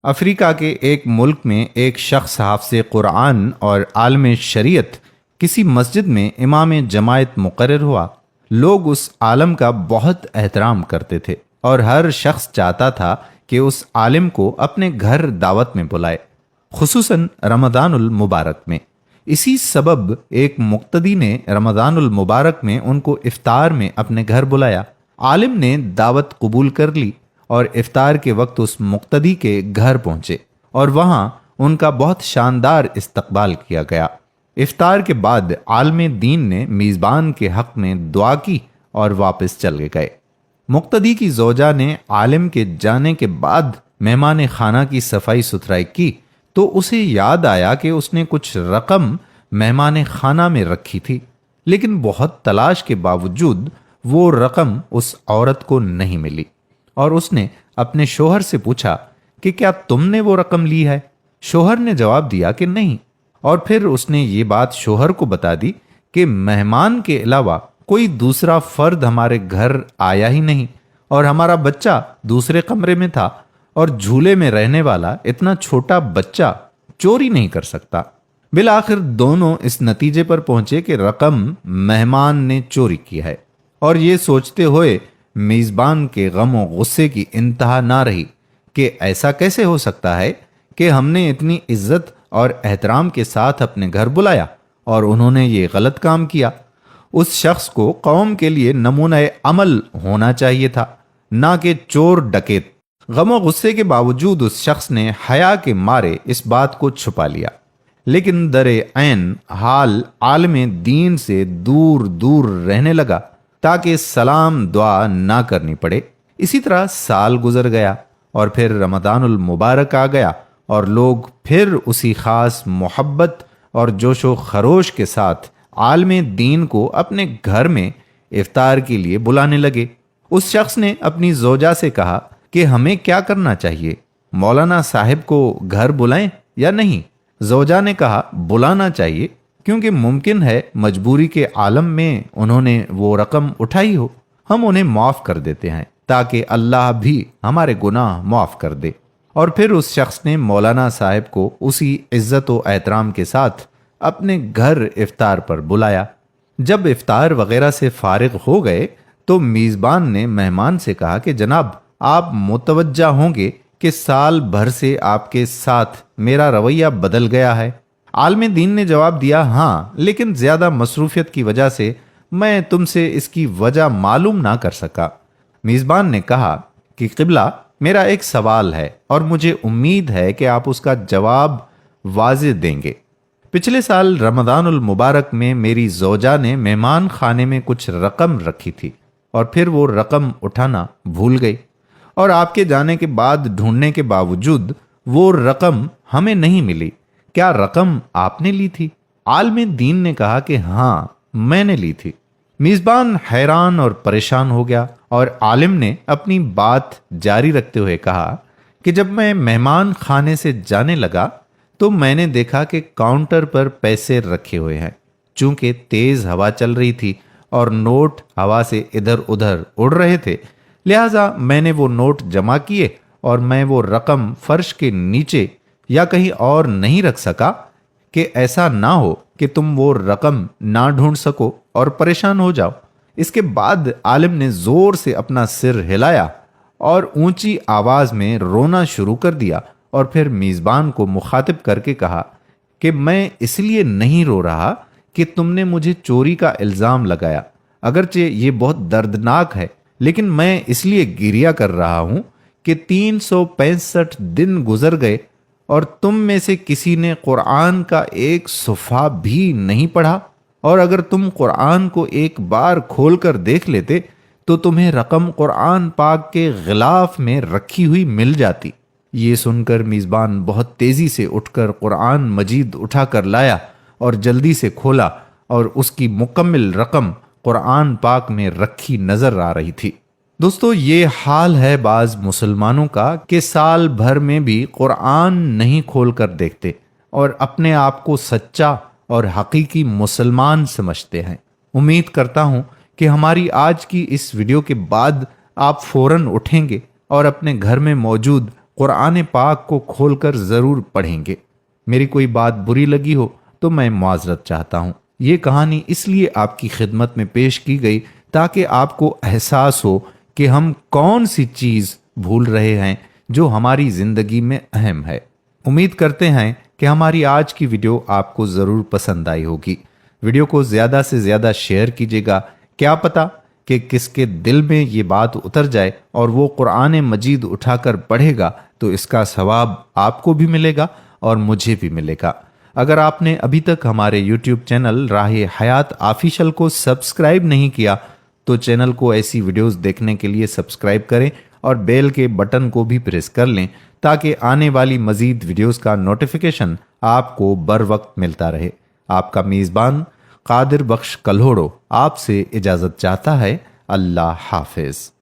افریقہ کے ایک ملک میں ایک شخص حافظ قرآن اور عالم شریعت کسی مسجد میں امام جماعت مقرر ہوا۔ لوگ اس عالم کا بہت احترام کرتے تھے اور ہر شخص چاہتا تھا کہ اس عالم کو اپنے گھر دعوت میں بلائے، خصوصاً رمضان المبارک میں۔ اسی سبب ایک مقتدی نے رمضان المبارک میں ان کو افطار میں اپنے گھر بلایا۔ عالم نے دعوت قبول کر لی اور افطار کے وقت اس مقتدی کے گھر پہنچے اور وہاں ان کا بہت شاندار استقبال کیا گیا۔ افطار کے بعد عالم دین نے میزبان کے حق میں دعا کی اور واپس چلے گئے۔ مقتدی کی زوجہ نے عالم کے جانے کے بعد مہمان خانہ کی صفائی ستھرائی کی تو اسے یاد آیا کہ اس نے کچھ رقم مہمان خانہ میں رکھی تھی، لیکن بہت تلاش کے باوجود وہ رقم اس عورت کو نہیں ملی، اور اس نے اپنے شوہر سے پوچھا کہ کیا تم نے وہ رقم لی ہے؟ شوہر نے جواب دیا کہ نہیں، اور پھر اس نے یہ بات شوہر کو بتا دی کہ مہمان کے علاوہ کوئی دوسرا فرد ہمارے گھر آیا ہی نہیں، اور ہمارا بچہ دوسرے کمرے میں تھا، اور جھولے میں رہنے والا اتنا چھوٹا بچہ چوری نہیں کر سکتا۔ بالآخر دونوں اس نتیجے پر پہنچے کہ رقم مہمان نے چوری کی ہے، اور یہ سوچتے ہوئے میزبان کے غم و غصے کی انتہا نہ رہی کہ ایسا کیسے ہو سکتا ہے کہ ہم نے اتنی عزت اور احترام کے ساتھ اپنے گھر بلایا اور انہوں نے یہ غلط کام کیا۔ اس شخص کو قوم کے لیے نمونہ عمل ہونا چاہیے تھا، نہ کہ چور ڈکیت۔ غم و غصے کے باوجود اس شخص نے حیا کے مارے اس بات کو چھپا لیا، لیکن در عین حال عالم دین سے دور دور رہنے لگا تاکہ سلام دعا نہ کرنی پڑے۔ اسی طرح سال گزر گیا اور پھر رمضان المبارک آ گیا، اور لوگ پھر اسی خاص محبت اور جوش و خروش کے ساتھ عالم دین کو اپنے گھر میں افطار کے لیے بلانے لگے۔ اس شخص نے اپنی زوجہ سے کہا کہ ہمیں کیا کرنا چاہیے، مولانا صاحب کو گھر بلائیں یا نہیں؟ زوجہ نے کہا بلانا چاہیے، کیونکہ ممکن ہے مجبوری کے عالم میں انہوں نے وہ رقم اٹھائی ہو، ہم انہیں معاف کر دیتے ہیں تاکہ اللہ بھی ہمارے گناہ معاف کر دے۔ اور پھر اس شخص نے مولانا صاحب کو اسی عزت و احترام کے ساتھ اپنے گھر افطار پر بلایا۔ جب افطار وغیرہ سے فارغ ہو گئے تو میزبان نے مہمان سے کہا کہ جناب، آپ متوجہ ہوں گے کہ سال بھر سے آپ کے ساتھ میرا رویہ بدل گیا ہے۔ عالم دین نے جواب دیا ہاں، لیکن زیادہ مصروفیت کی وجہ سے میں تم سے اس کی وجہ معلوم نہ کر سکا۔ میزبان نے کہا کہ قبلہ، میرا ایک سوال ہے اور مجھے امید ہے کہ آپ اس کا جواب واضح دیں گے۔ پچھلے سال رمضان المبارک میں میری زوجہ نے مہمان خانے میں کچھ رقم رکھی تھی اور پھر وہ رقم اٹھانا بھول گئی، اور آپ کے جانے کے بعد ڈھونڈنے کے باوجود وہ رقم ہمیں نہیں ملی۔ کیا رقم آپ نے لی تھی؟ عالم دین نے کہا کہ ہاں، میں نے لی تھی۔ میزبان حیران اور پریشان ہو گیا، اور عالم نے اپنی بات جاری رکھتے ہوئے کہا کہ جب میں مہمان خانے سے جانے لگا تو میں نے دیکھا کہ کاؤنٹر پر پیسے رکھے ہوئے ہیں۔ چونکہ تیز ہوا چل رہی تھی اور نوٹ ہوا سے ادھر ادھر اڑ رہے تھے، لہٰذا میں نے وہ نوٹ جمع کیے اور میں وہ رقم فرش کے نیچے یا کہیں اور نہیں رکھ سکا کہ ایسا نہ ہو کہ تم وہ رقم نہ ڈھونڈ سکو اور پریشان ہو جاؤ۔ اس کے بعد عالم نے زور سے اپنا سر ہلایا اور اونچی آواز میں رونا شروع کر دیا، اور پھر میزبان کو مخاطب کر کے کہا کہ میں اس لیے نہیں رو رہا کہ تم نے مجھے چوری کا الزام لگایا، اگرچہ یہ بہت دردناک ہے، لیکن میں اس لیے گریہ کر رہا ہوں کہ 365 دن گزر گئے اور تم میں سے کسی نے قرآن کا ایک صفحہ بھی نہیں پڑھا، اور اگر تم قرآن کو ایک بار کھول کر دیکھ لیتے تو تمہیں رقم قرآن پاک کے غلاف میں رکھی ہوئی مل جاتی۔ یہ سن کر میزبان بہت تیزی سے اٹھ کر قرآن مجید اٹھا کر لایا اور جلدی سے کھولا، اور اس کی مکمل رقم قرآن پاک میں رکھی نظر آ رہی تھی۔ دوستو، یہ حال ہے بعض مسلمانوں کا کہ سال بھر میں بھی قرآن نہیں کھول کر دیکھتے اور اپنے آپ کو سچا اور حقیقی مسلمان سمجھتے ہیں۔ امید کرتا ہوں کہ ہماری آج کی اس ویڈیو کے بعد آپ فوراً اٹھیں گے اور اپنے گھر میں موجود قرآن پاک کو کھول کر ضرور پڑھیں گے۔ میری کوئی بات بری لگی ہو تو میں معذرت چاہتا ہوں۔ یہ کہانی اس لیے آپ کی خدمت میں پیش کی گئی تاکہ آپ کو احساس ہو کہ ہم کون سی چیز بھول رہے ہیں جو ہماری زندگی میں اہم ہے۔ امید کرتے ہیں کہ ہماری آج کی ویڈیو آپ کو ضرور پسند آئی ہوگی۔ ویڈیو کو زیادہ سے زیادہ شیئر کیجیے گا، کیا پتہ کہ کس کے دل میں یہ بات اتر جائے اور وہ قرآن مجید اٹھا کر پڑھے گا تو اس کا ثواب آپ کو بھی ملے گا اور مجھے بھی ملے گا۔ اگر آپ نے ابھی تک ہمارے یوٹیوب چینل راہ حیات آفیشل کو سبسکرائب نہیں کیا تو چینل کو ایسی ویڈیوز دیکھنے کے لیے سبسکرائب کریں اور بیل کے بٹن کو بھی پریس کر لیں تاکہ آنے والی مزید ویڈیوز کا نوٹیفیکیشن آپ کو بر وقت ملتا رہے۔ آپ کا میزبان قادر بخش کلہوڑو آپ سے اجازت چاہتا ہے۔ اللہ حافظ۔